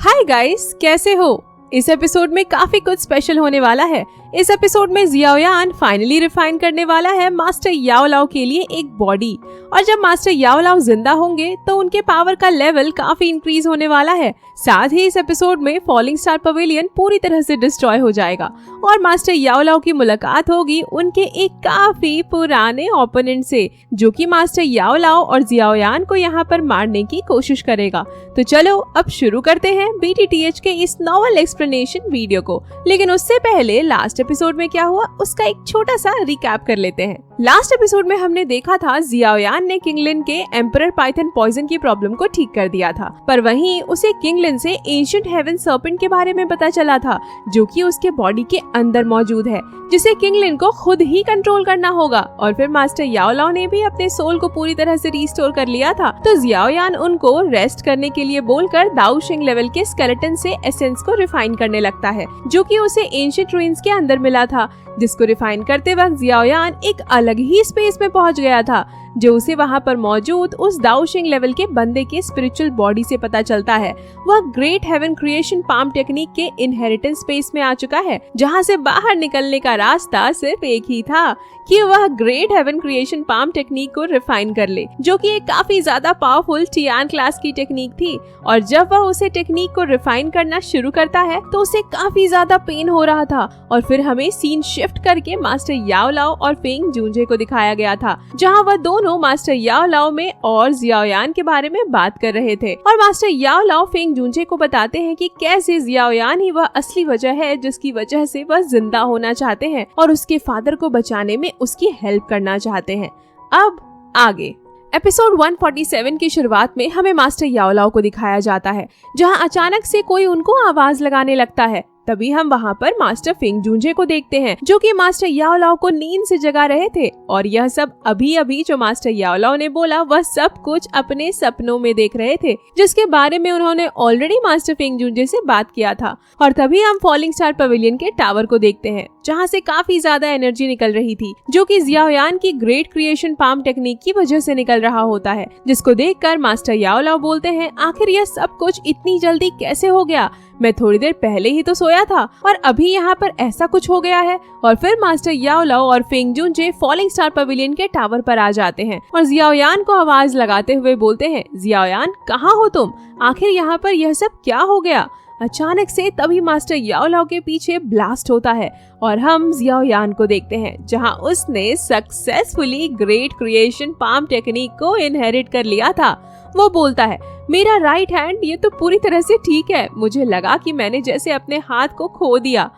Hi guys, कैसे हो? इस एपिसोड में काफी कुछ स्पेशल होने वाला है। इस एपिसोड में जियाओयान फाइनली रिफाइन करने वाला है मास्टर याओ लाओ के लिए एक बॉडी, और जब मास्टर याओ लाओ जिंदा होंगे तो उनके पावर का लेवल काफी इंक्रीज होने वाला है। साथ ही इस एपिसोड में फॉलिंग स्टार पवेलियन पूरी तरह से डिस्ट्रॉय हो जाएगा और मास्टर याओ लाओ की मुलाकात होगी उनके एक काफी पुराने ओपोनेंट से, जो कि मास्टर याओ लाओ और जियाओयान को यहाँ पर मारने की कोशिश करेगा। तो चलो अब शुरू करते हैं BTTH के इस नॉवल एक्सप्लेनेशन वीडियो को। लेकिन उससे पहले लास्ट एपिसोड में क्या हुआ उसका एक छोटा सा रिकैप कर लेते हैं। लास्ट एपिसोड में हमने देखा था जियाओयान ने किंग लिन के एम्परर पाइथन पॉइजन की प्रॉब्लम को ठीक कर दिया था, पर वहीं उसे किंग लिन से एंशिएंट हेवन सर्पेंट के बारे में पता चला था, जो कि उसके बॉडी के अंदर मौजूद है, जिसे किंग लिन को खुद ही कंट्रोल करना होगा। और फिर मास्टर याओ लाओ ने भी अपने सोल को पूरी तरह से रिस्टोर कर लिया था, तो जियाओयान उनको रेस्ट करने के लिए बोलकर दाओशिंग लेवल के स्केलेटन से एसेंस को रिफाइन करने लगता है, जो कि उसे एंशिएंट रुइंस के अंदर मिला था, जिसको रिफाइन करते वक्त जियाओयान एक अलग ही स्पेस में पहुंच गया था, जो उसे वहां पर मौजूद उस दाओशिंग लेवल के बंदे के स्पिरिचुअल बॉडी से पता चलता है। वह great heaven creation palm technique के इनहेरिटेंस स्पेस में आ चुका है, जहां से बाहर निकलने का रास्ता सिर्फ एक ही था कि वह great heaven creation palm technique को रिफाइन कर ले, जो कि एक काफी ज्यादा पावरफुल टियान क्लास की टेक्निक थी। और जब वह उसे टेक्निक को रिफाइन करना शुरू करता है तो उसे काफी ज्यादा पेन हो रहा था। और फिर हमें सीन शिफ्ट करके मास्टर याओ लाओ और फेंग जूंजे को दिखाया गया था, जहां वह दोनों मास्टर याओ लाओ में और जियाओयान के बारे में बात कर रहे थे। और मास्टर याओ लाओ फेंग जूंजे को बताते हैं कि कैसे जियाओयान ही वह असली वजह है जिसकी वजह से वह जिंदा होना चाहते हैं और उसके फादर को बचाने में उसकी हेल्प करना चाहते हैं। अब आगे एपिसोड 147 की शुरुआत में हमें मास्टर याओ लाओ को दिखाया जाता है, जहां अचानक से कोई उनको आवाज लगाने लगता है। तभी हम वहाँ पर मास्टर फेंग जूंजे को देखते हैं, जो कि मास्टर याओ लाओ को नींद से जगा रहे थे। और यह सब अभी जो मास्टर याओ लाओ ने बोला वह सब कुछ अपने सपनों में देख रहे थे, जिसके बारे में उन्होंने ऑलरेडी मास्टर फेंग जूंजे से बात किया था। और तभी हम फॉलिंग स्टार पवेलियन के टावर को देखते हैं, जहाँ से काफी ज्यादा एनर्जी निकल रही थी, जो कि जियाओयान की ग्रेट क्रिएशन पाम टेक्निक की वजह से निकल रहा होता है, जिसको देखकर मास्टर याओ लाओ बोलते हैं, आखिर यह सब कुछ इतनी जल्दी कैसे हो गया? मैं थोड़ी देर पहले ही तो सोया था और अभी यहाँ पर ऐसा कुछ हो गया है। और फिर मास्टर याओ लाओ और फेंग जूंजे फॉलिंग स्टार पवेलियन के टावर पर आ जाते हैं और जियाओयान को आवाज लगाते हुए बोलते हैं, जियाओयान कहाँ हो तुम? आखिर यहाँ पर यह सब क्या हो गया? अचानक से तभी मास्टर याओ लाओ के पीछे ब्लास्ट होता है और हम जियाओयान को देखते हैं, जहां उसने successfully great creation palm technique को इनहेरिट कर लिया था। वो बोलता है, मेरा राइट हैंड ये तो पूरी तरह से ठीक है, मुझे लगा कि मैंने जैसे अपने हाथ को खो दिया।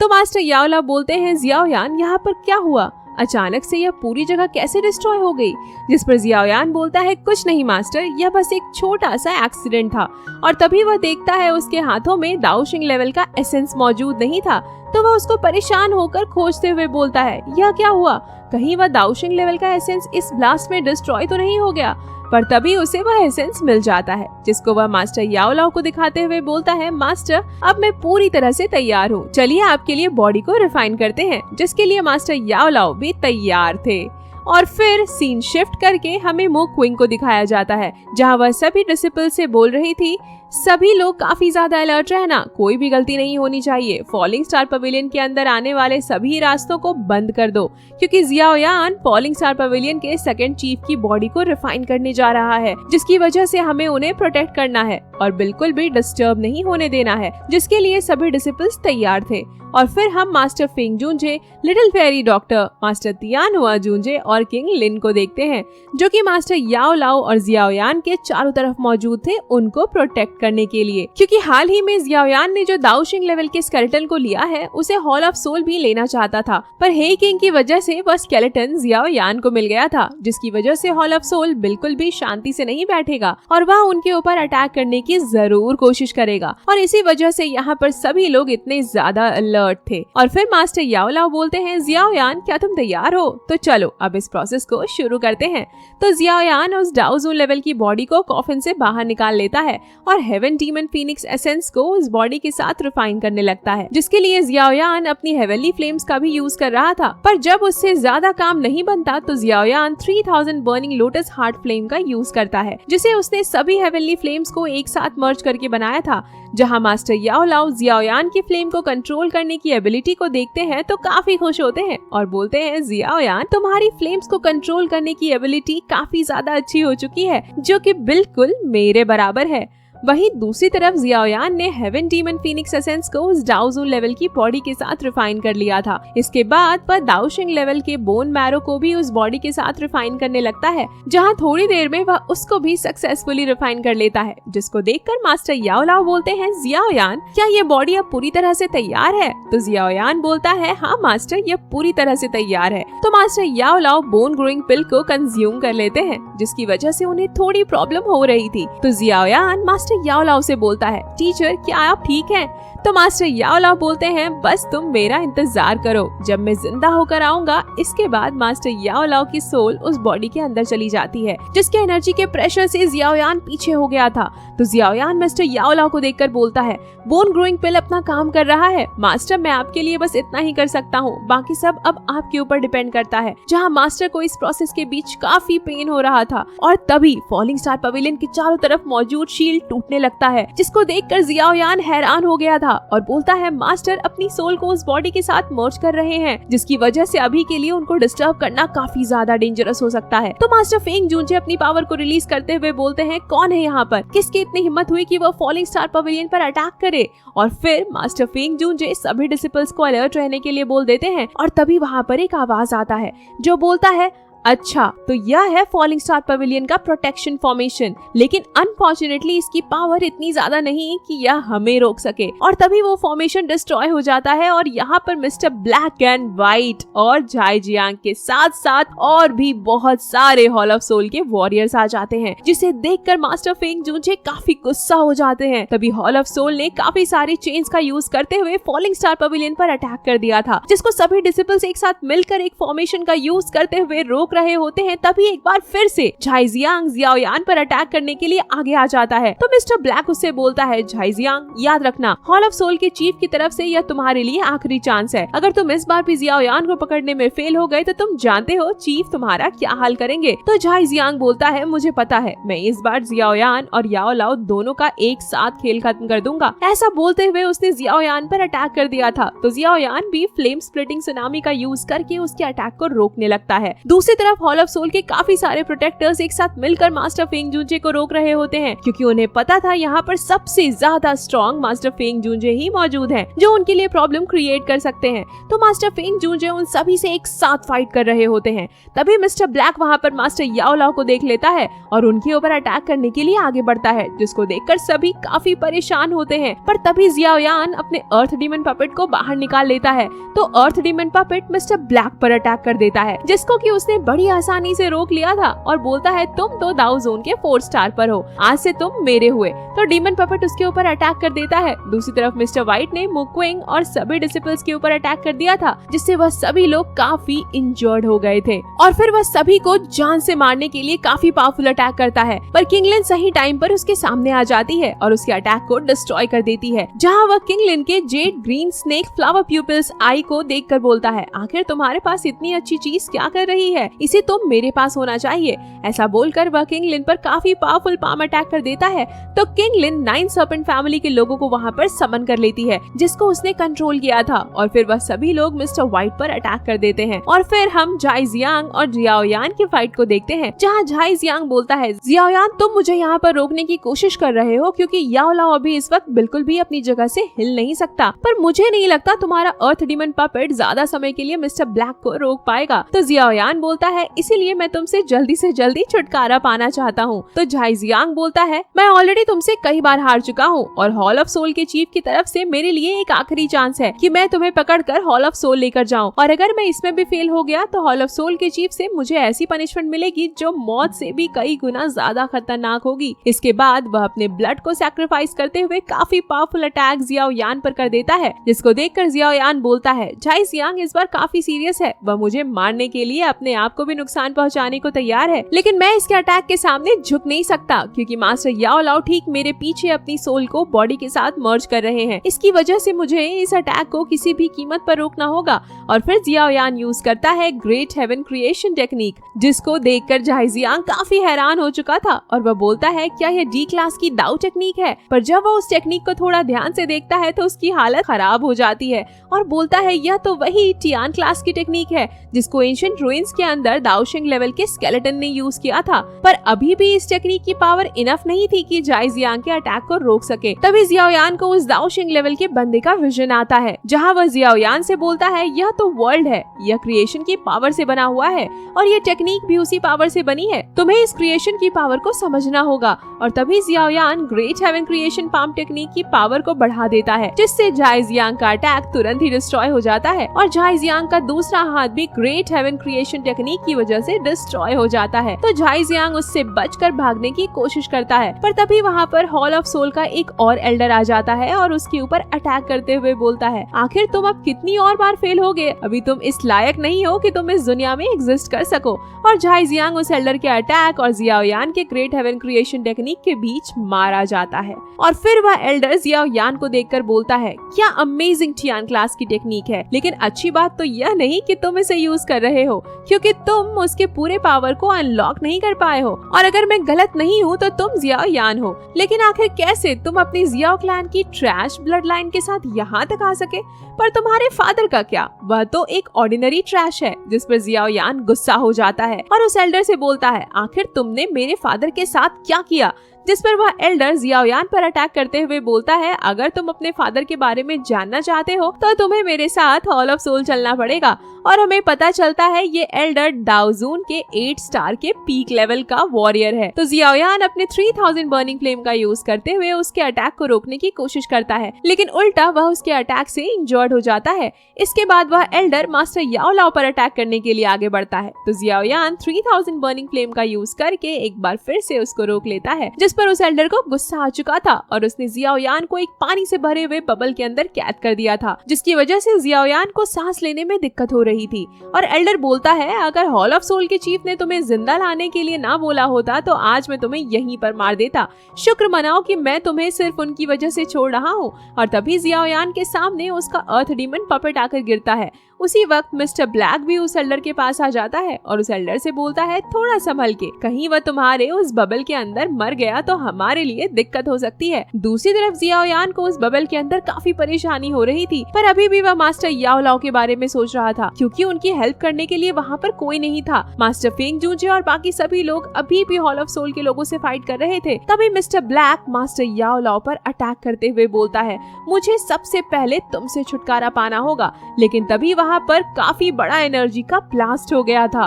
तो मास्टर याओ लाओ बोलते हैं, जियाओयान यहाँ पर क्या हुआ? अचानक से यह पूरी जगह कैसे डिस्ट्रॉय हो गई? जिस पर जियाओयान बोलता है, कुछ नहीं मास्टर, यह बस एक छोटा सा एक्सीडेंट था। और तभी वह देखता है उसके हाथों में दाओशिंग लेवल का एसेंस मौजूद नहीं था, तो वह उसको परेशान होकर खोजते हुए बोलता है, यह क्या हुआ? कहीं वह दाओशिंग लेवल का एसेंस इस ब्लास्ट में डिस्ट्रॉय तो नहीं हो गया? पर तभी उसे वह एसेंस मिल जाता है, जिसको वह मास्टर याओ लाओ को दिखाते हुए बोलता है, मास्टर अब मैं पूरी तरह से तैयार हूँ, चलिए आपके लिए बॉडी को रिफाइन करते हैं, जिसके लिए मास्टर याओ लाओ भी तैयार थे। और फिर सीन शिफ्ट करके हमें मो क्विंग को दिखाया जाता है, जहाँ वह सभी डिसिपल से बोल रही थी, सभी लोग काफी ज्यादा अलर्ट रहना, कोई भी गलती नहीं होनी चाहिए। फॉलिंग स्टार पवेलियन के अंदर आने वाले सभी रास्तों को बंद कर दो, क्योंकि जियाओयान फॉलिंग स्टार पवेलियन के सेकंड चीफ की बॉडी को रिफाइन करने जा रहा है, जिसकी वजह से हमें उन्हें प्रोटेक्ट करना है और बिल्कुल भी डिस्टर्ब नहीं होने देना है, जिसके लिए सभी डिसिपल्स तैयार थे। और फिर हम master Feng जूंजे, little fairy doctor, master तियानुआ जूंजे और किंग लिन को देखते हैं, जो कि मास्टर याओ लाओ और जियाओयान के चारों तरफ मौजूद थे उनको प्रोटेक्ट करने के लिए, क्योंकि हाल ही में जियाओयान ने जो दाओशिंग लेवल के स्केलेटन को लिया है उसे हॉल ऑफ सोल भी लेना चाहता था, पर हे किंग की वजह से वह स्केलेटन जियाओयान को मिल गया था, जिसकी वजह से हॉल ऑफ सोल बिल्कुल भी शांति से नहीं बैठेगा और वह उनके ऊपर अटैक करने की जरूर कोशिश करेगा। और इसी वजह से यहाँ पर सभी लोग इतने ज्यादा अलर्ट थे। और फिर मास्टर याओ लाओ बोलते हैं, जियाओयान क्या तुम तैयार हो? तो चलो अब इस प्रोसेस को शुरू करते हैं। तो जियाओयान उस डाओजून लेवल की बॉडी को कॉफिन से बाहर निकाल लेता है और हेवन डीमन फीनिक्स एसेंस को उस बॉडी के साथ रिफाइन करने लगता है, जिसके लिए जियाओयान अपनी हेवनली फ्लेम्स का भी यूज कर रहा था। पर जब उससे ज्यादा काम नहीं बनता तो Xiaoyan 3000 burning lotus heart flame का यूज करता है, जिसे उसने सभी हेवनली फ्लेम्स को एक साथ मर्ज करके बनाया था। जहां मास्टर याओ लाओ जियाओयान की फ्लेम को कंट्रोल करने की एबिलिटी को देखते हैं तो काफी खुश होते हैं और बोलते हैं, जियाओयान तुम्हारी फ्लेम्स को कंट्रोल करने की एबिलिटी काफी ज्यादा अच्छी हो चुकी है, जो कि बिल्कुल मेरे बराबर है। वहीं दूसरी तरफ जियाओयान ने हेवन डीमन फीनिक्स एसेंस को उस डाओजून लेवल की बॉडी के साथ रिफाइन कर लिया था। इसके बाद वह दाओशिंग लेवल के बोन मैरो को भी उस बॉडी के साथ रिफाइन करने लगता है, जहां थोड़ी देर में वह उसको भी सक्सेसफुली रिफाइन कर लेता है, जिसको देखकर मास्टर याओ लाओ बोलते हैं, जियाओयान क्या ये बॉडी अब पूरी तरह से तैयार है? तो जियाओयान बोलता है, हाँ मास्टर, ये पूरी तरह से तैयार है। तो मास्टर याओ लाओ बोन ग्रोइंग पिल को कंज्यूम कर लेते हैं, जिसकी वजह से उन्हें थोड़ी प्रॉब्लम हो रही थी। तो जियाओयान मास्टर याओ लाओ से बोलता है, टीचर क्या आप ठीक हैं? तो मास्टर याओ लाओ बोलते हैं, बस तुम मेरा इंतजार करो, जब मैं जिंदा होकर आऊंगा। इसके बाद मास्टर याओ लाओ की सोल उस बॉडी के अंदर चली जाती है, जिसके एनर्जी के प्रेशर से जियाओयान पीछे हो गया था। तो जियाओयान मास्टर याओ लाओ को देखकर बोलता है, बोन ग्रोइंग पिल अपना काम कर रहा है मास्टर, मैं आपके लिए बस इतना ही कर सकता हूँ, बाकी सब अब आपके ऊपर डिपेंड करता है। जहाँ मास्टर को इस प्रोसेस के बीच काफी पेन हो रहा था और तभी फॉलिंग स्टार पवेलियन के चारों तरफ मौजूद शील्ड टूटने लगता है, जिसको देखकर जियाओयान हैरान हो गया था और बोलता है, मास्टर अपनी सोल को उस बॉडी के साथ मर्ज कर रहे हैं, जिसकी वजह से अभी के लिए उनको डिस्टर्ब करना काफी ज्यादा डेंजरस हो सकता है। तो मास्टर फेंग जूनजे अपनी पावर को रिलीज करते हुए बोलते हैं, कौन है यहाँ पर? किसकी इतनी हिम्मत हुई कि वो फॉलिंग स्टार पवेलियन पर अटैक करे? और फिर मास्टर फेंग जूनजे सभी डिसिपल्स को अलर्ट रहने के लिए बोल देते हैं और तभी वहाँ पर एक आवाज आता है जो बोलता है, अच्छा तो यह है फॉलिंग स्टार पवेलियन का प्रोटेक्शन फॉर्मेशन, लेकिन अनफॉर्चुनेटली इसकी पावर इतनी ज्यादा नहीं कि यह हमें रोक सके। और तभी वो फॉर्मेशन डिस्ट्रॉय हो जाता है और यहाँ पर मिस्टर ब्लैक एंड व्हाइट और झाई जियांग के साथ साथ और भी बहुत सारे हॉल ऑफ सोल के वॉरियर्स आ जाते हैं, जिसे देखकर मास्टर फेंग जूनजे काफी गुस्सा हो जाते हैं। तभी हॉल ऑफ सोल ने काफी सारी चेन्स का यूज करते हुए फॉलिंग स्टार पवेलियन पर अटैक कर दिया था, जिसको सभी डिसिपल्स एक साथ मिलकर एक फॉर्मेशन का यूज करते हुए रोक रहे होते हैं। तभी एक बार फिर से झाई जियांग जियाओयान पर अटैक करने के लिए आगे आ जाता है। तो मिस्टर ब्लैक उससे बोलता है, झाई जियांग याद रखना, हॉल ऑफ सोल के चीफ की तरफ से यह तुम्हारे लिए आखिरी चांस है। अगर तुम इस बार भी जियाओयान को पकड़ने में फेल हो गए तो तुम जानते हो चीफ तुम्हारा क्या हाल करेंगे। तो झाई जियांग बोलता है, मुझे पता है, मैं इस बार जियाओयान और याओ लाओ दोनों का एक साथ खेल खत्म कर दूंगा। ऐसा बोलते हुए उसने जियाओयान पर अटैक कर दिया था। तो जियाओयान भी फ्लेम स्प्लिटिंग सुनामी का यूज करके उसके अटैक को रोकने लगता है। दूसरी तरफ हॉल ऑफ सोल के काफी सारे प्रोटेक्टर्स एक साथ मिलकर मास्टर फेंग जूनजे को रोक रहे होते हैं, क्योंकि उन्हें पता था यहाँ पर सबसे ज्यादा स्ट्रॉन्ग मास्टर फेंग जूनजे ही मौजूद हैं, जो उनके लिए प्रॉब्लम क्रिएट कर सकते हैं। तो मास्टर फेंग जूनजे उन सभी से एक साथ फाइट कर रहे होते हैं। तभी मिस्टर ब्लैक वहाँ पर मास्टर याओ लाओ को देख लेता है और उनके ऊपर अटैक करने के लिए आगे बढ़ता है, जिसको देखकर सभी काफी परेशान होते हैं। पर तभी जियाओयान अपने अर्थ डीमन पपेट को बाहर निकाल लेता है। तो अर्थ डीमन पपेट मिस्टर ब्लैक पर अटैक कर देता है, जिसको कि उसने बड़ी आसानी से रोक लिया था और बोलता है, तुम तो दाओ जोन के 4 स्टार पर हो, आज से तुम मेरे हुए। तो डीमन पपेट उसके ऊपर अटैक कर देता है। दूसरी तरफ मिस्टर व्हाइट ने मुक्विंग और सभी डिसिपल्स के ऊपर अटैक कर दिया था, जिससे वह सभी लोग काफी इंजर्ड हो गए थे और फिर वह सभी को जान से मारने के लिए काफी पावरफुल अटैक करता है। पर किंगलिन सही टाइम पर उसके सामने आ जाती है और उसके अटैक को डिस्ट्रॉय कर देती है, जहाँ वह किंगलिन के jade green snake flower pupils eye को देखकर बोलता है, आखिर तुम्हारे पास इतनी अच्छी चीज क्या कर रही है, इसे तो मेरे पास होना चाहिए। ऐसा बोलकर वह किंगलिन पर काफी पावरफुल पाम अटैक कर देता है। तो किंगलिन 9 सर्पेंट फैमिली के लोगों को वहाँ पर समन कर लेती है, जिसको उसने कंट्रोल किया था, और फिर वह सभी लोग मिस्टर व्हाइट पर अटैक कर देते हैं। और फिर हम झाई जियांग और जियाओयान की फाइट को देखते हैं, जहाँ झाई जियांग बोलता है, जियाओयान तुम मुझे यहाँ पर रोकने की कोशिश कर रहे हो क्योंकि याओ लाओ अभी इस वक्त बिल्कुल भी अपनी जगह से हिल नहीं सकता, पर मुझे नहीं लगता तुम्हारा अर्थ डीमन पपेट ज्यादा समय के लिए मिस्टर ब्लैक को रोक पाएगा। तो जियाओयान बोलता है, इसीलिए मैं तुमसे जल्दी से जल्दी छुटकारा पाना चाहता हूँ। तो झाई जियांग बोलता है, मैं ऑलरेडी तुमसे कई बार हार चुका हूँ और हॉल ऑफ सोल के चीफ की तरफ से मेरे लिए एक आखिरी चांस है कि मैं तुम्हें पकड़कर हॉल ऑफ सोल लेकर जाऊँ, और अगर मैं इसमें भी फेल हो गया तो हॉल ऑफ सोल के चीफ से मुझे ऐसी पनिशमेंट मिलेगी जो मौत से भी कई गुना ज्यादा खतरनाक होगी। इसके बाद वह अपने ब्लड को सैक्रिफाइस करते हुए काफी पावरफुल अटैक जियाओयान पर कर देता है, जिसको देखकर जियाओयान बोलता है, झाई जियांग इस बार काफी सीरियस है, वह मुझे मारने के लिए अपने आप आपको भी नुकसान पहुंचाने को तैयार है, लेकिन मैं इसके अटैक के सामने झुक नहीं सकता क्योंकि मास्टर याओ लाओ ठीक मेरे पीछे अपनी सोल को बॉडी के साथ मर्ज कर रहे हैं। इसकी वजह से मुझे इस अटैक को किसी भी कीमत पर रोकना होगा। और फिर जियाओ यान यूज करता है ग्रेट हेवन क्रिएशन टेक्निक, जिसको देखकर झाइजियांग काफी हैरान हो चुका था और वह बोलता है क्या यह डी क्लास की दाऊ टेक्निक है। पर जब वो उस टेक्निक को थोड़ा ध्यान से देखता है तो उसकी हालत खराब हो जाती है और बोलता है यह तो वही टियान क्लास की टेक्निक है जिसको एंशिएंट रूइंस के अंदर दाओशिंग लेवल के स्केलेटन ने यूज किया था। पर अभी भी इस टेक्निक की पावर इनफ नहीं थी कि झाइजियांग के अटैक को रोक सके। तभी जियाओ यान को उस दाओशिंग लेवल के बंदे का विजन आता है, जहाँ वह जियाओ यान से बोलता है यह तो वर्ल्ड है, यह क्रिएशन की पावर से बना हुआ है और यह टेक्निक भी उसी पावर से बनी है। तुम्हें इस क्रिएशन की पावर को समझना होगा। और तभी Xiao Yan great heaven creation palm technique की पावर को बढ़ा देता है, जिससे झाइजियांग का अटैक तुरंत ही डिस्ट्रॉय हो जाता है और झाइजियांग का दूसरा हाथ भी ग्रेट हेवन क्रिएशन टेक्निक की वजह से डिस्ट्रॉय हो जाता है। तो झाइजियांग उससे बचकर भागने की कोशिश करता है, पर तभी वहाँ पर हॉल ऑफ सोल का एक और एल्डर आ जाता है और उसके ऊपर अटैक करते हुए बोलता है आखिर तुम अब कितनी और बार फेल होगे, अभी तुम इस लायक नहीं हो कि तुम इस दुनिया में एग्जिस्ट कर सको। और झाइजियांग उस एल्डर के अटैक और जियाओ यान के ग्रेट हेवन क्रिएशन टेक्निक के बीच मारा जाता है। और फिर वह एल्डर जियाओ यान को देखकर बोलता है क्या अमेजिंग टियान क्लास की टेक्निक है, लेकिन अच्छी बात तो यह नहीं कि तुम इसे यूज कर रहे हो क्योंकि तुम उसके पूरे पावर को अनलॉक नहीं कर पाए हो। और अगर मैं गलत नहीं हूँ तो तुम जियाओ यान हो, लेकिन आखिर कैसे तुम अपनी जियाओ क्लैन की ट्रैश ब्लड लाइन के साथ यहाँ तक आ सके। पर तुम्हारे फादर का क्या, वह तो एक ऑर्डिनरी ट्रैश है। जिस पर जियाओ यान गुस्सा हो जाता है और उस एल्डर से बोलता है आखिर तुमने मेरे फादर के साथ क्या किया। जिस पर वह एल्डर जियाओ यान पर अटैक करते हुए बोलता है अगर तुम अपने फादर के बारे में जानना चाहते हो तो तुम्हें मेरे साथ हॉल ऑफ सोल चलना पड़ेगा। और हमें पता चलता है ये एल्डर दाओजून के 8 स्टार के पीक लेवल का वॉरियर है। तो जियाओ यान अपने 3000 बर्निंग फ्लेम का यूज करते हुए उसके अटैक को रोकने की कोशिश करता है, लेकिन उल्टा वह उसके अटैक से इंजर्ड हो जाता है। इसके बाद वह एल्डर मास्टर याओ लाओ पर अटैक करने के लिए आगे बढ़ता है। तो जियाओ यान 3000 बर्निंग फ्लेम का यूज करके एक बार फिर से उसको रोक लेता है, जिस पर उस एल्डर को गुस्सा आ चुका था और उसने जियाओ यान को एक पानी से भरे हुए बबल के अंदर कैद कर दिया था, जिसकी वजह से जियाओ यान को सांस लेने में दिक्कत हो रही थी। और एल्डर बोलता है अगर हॉल ऑफ सोल के चीफ ने तुम्हें जिंदा लाने के लिए ना बोला होता तो आज मैं तुम्हें यहीं पर मार देता। शुक्र मनाओ कि मैं तुम्हें सिर्फ उनकी वजह से छोड़ रहा हूँ। और तभी जियाओ यान के सामने उसका अर्थ डीमन पपेट आकर गिरता है। उसी वक्त मिस्टर ब्लैक भी उस एल्डर के पास आ जाता है और उस एल्डर से बोलता है थोड़ा संभल के, कहीं वह तुम्हारे उस बबल के अंदर मर गया तो हमारे लिए दिक्कत हो सकती है। दूसरी तरफ जियाओ यान को उस बबल के अंदर काफी परेशानी हो रही थी, पर अभी भी वह मास्टर याओ लाओ के बारे में सोच रहा था क्योंकि उनकी हेल्प करने के लिए वहाँ पर कोई नहीं था। मास्टर फेंग जूजे और बाकी सभी लोग अभी भी हॉल ऑफ सोल के लोगों से फाइट कर रहे थे। तभी मिस्टर ब्लैक मास्टर याओ लाओ पर अटैक करते हुए बोलता है मुझे सबसे पहले तुमसे छुटकारा पाना होगा। लेकिन तभी वहाँ पर काफी बड़ा एनर्जी का ब्लास्ट हो गया था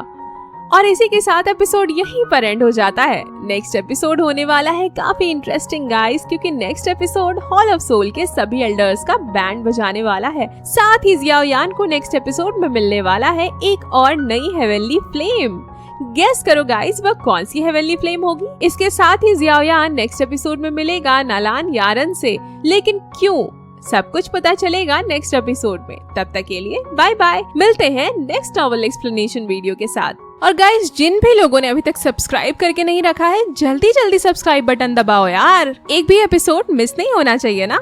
और इसी के साथ एपिसोड यहीं पर एंड हो जाता है। नेक्स्ट एपिसोड होने वाला है काफी इंटरेस्टिंग गाइस, क्योंकि next episode hall of soul के सभी एल्डर्स का बैंड बजाने वाला है। साथ ही जियाओ यान को नेक्स्ट एपिसोड में मिलने वाला है एक और नई हेवनली फ्लेम। गेस करो गाइस वह कौन सी हेवनली फ्लेम होगी। इसके साथ ही जियाओ यान नेक्स्ट एपिसोड में मिलेगा नालान यारन से, लेकिन क्यों, सब कुछ पता चलेगा नेक्स्ट एपिसोड में। तब तक के लिए बाय बाय, मिलते हैं नेक्स्ट नॉवल एक्सप्लेनेशन वीडियो के साथ। और गाइस जिन भी लोगों ने अभी तक सब्सक्राइब करके नहीं रखा है जल्दी जल्दी सब्सक्राइब बटन दबाओ यार, एक भी एपिसोड मिस नहीं होना चाहिए ना।